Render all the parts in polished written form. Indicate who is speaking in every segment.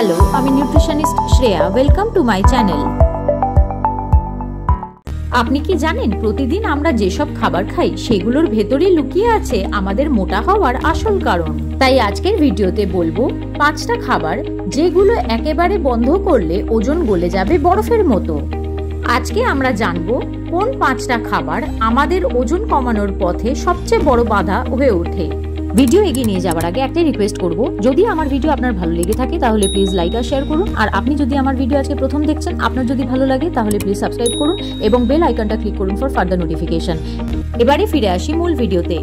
Speaker 1: Hello, আমি nutritionist Shreya. Welcome to my channel. আপনি কি জানেন প্রতিদিন আমরা যেসব খাবার খাই সেগুলোর ভেতরেই লুকিয়ে আছে আমাদের মোটা হওয়ার আসল কারণ। তাই আজকের ভিডিওতে বলবো 5টা খাবার যেগুলো একেবারে বন্ধ করলে ওজন গলে যাবে বরফের মতো। আজকে আমরা জানবো কোন 5টা খাবার আমাদের ওজন কমানোর পথে সবচেয়ে বড় বাধা হয়ে ওঠে। ভিডিও এগিয়ে নিয়ে যাওয়ার আগে একটা রিকোয়েস্ট করব, যদি আমার ভিডিও আপনার ভালো লেগে থাকে তাহলে প্লিজ লাইক আর শেয়ার করুন। আর আপনি যদি আমার ভিডিও আজকে প্রথম দেখছেন, আপনার যদি ভালো লাগে তাহলে প্লিজ সাবস্ক্রাইব করুন এবং বেল আইকনটা ক্লিক করুন ফর ফার্দার নোটিফিকেশন। এবারে ফিরে আসি মূল ভিডিওতে।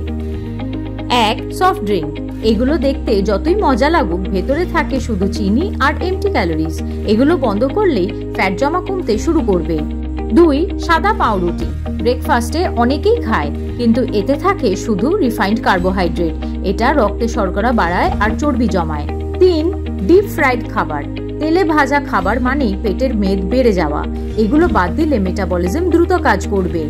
Speaker 1: 1. Soft drink. এগুলো দেখতে যতই মজা লাগুক, ভেতরে থাকে শুধু চিনি আর এমটি ক্যালোরিজ। এগুলো বন্ধ করলেই ফ্যাট জমা কমতে শুরু করবে। 2. সাদা পাউরুটি। ব্রেকফাস্টে অনেকেই খায়, কিন্তু এতে থাকে শুধু রিফাইন্ড কার্বোহাইড্রেট। এটা রক্তে শর্করা বাড়ায় আর চর্বি জমায়। 3. ডিপ ফ্রাইড খাবার। তেলে ভাজা খাবার মানেই পেটের মেদ বেড়ে যাওয়া। এগুলো বাদ দিলে মেটাবলিজম দ্রুত কাজ করবে।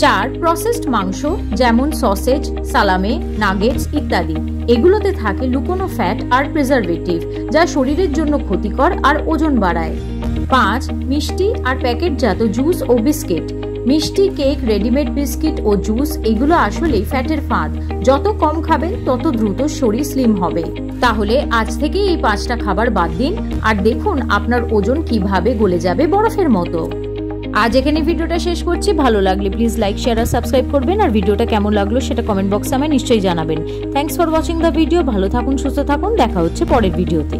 Speaker 1: 4. প্রসেসড মাংস, যেমন সসেজ, সালামে, নাগেটস ইত্যাদি। এগুলোতে থাকে লুকোনো ফ্যাট আর প্রিজারভেটিভ, যা শরীরের জন্য ক্ষতিকর আর ওজন বাড়ায়। 5. মিষ্টি আর প্যাকেটজাত জুস ও বিস্কিট। মিষ্টি, কেক, রেডিমেড বিস্কিট ও জুস এগুলো আসলেই ফ্যাটের ফাঁদ। যত কম খাবেন তত দ্রুত শরীর স্লিম হবে। তাহলে আজ থেকে এই 5টা খাবার বাদ দিন আর দেখুন আপনার ওজন কিভাবে গলে যাবে বরফের মতো। আজ এখানে ভিডিওটা শেষ করছি। ভালো লাগলে প্লিজ লাইক, শেয়ার আর সাবস্ক্রাইব করবেন। আর ভিডিওটা কেমন লাগলো সেটা কমেন্ট বক্সে আমায় নিশ্চয়ই জানাবেন। Thanks for watching the video. ভালো থাকুন, সুস্থ থাকুন। দেখা হচ্ছে পরের ভিডিওতে।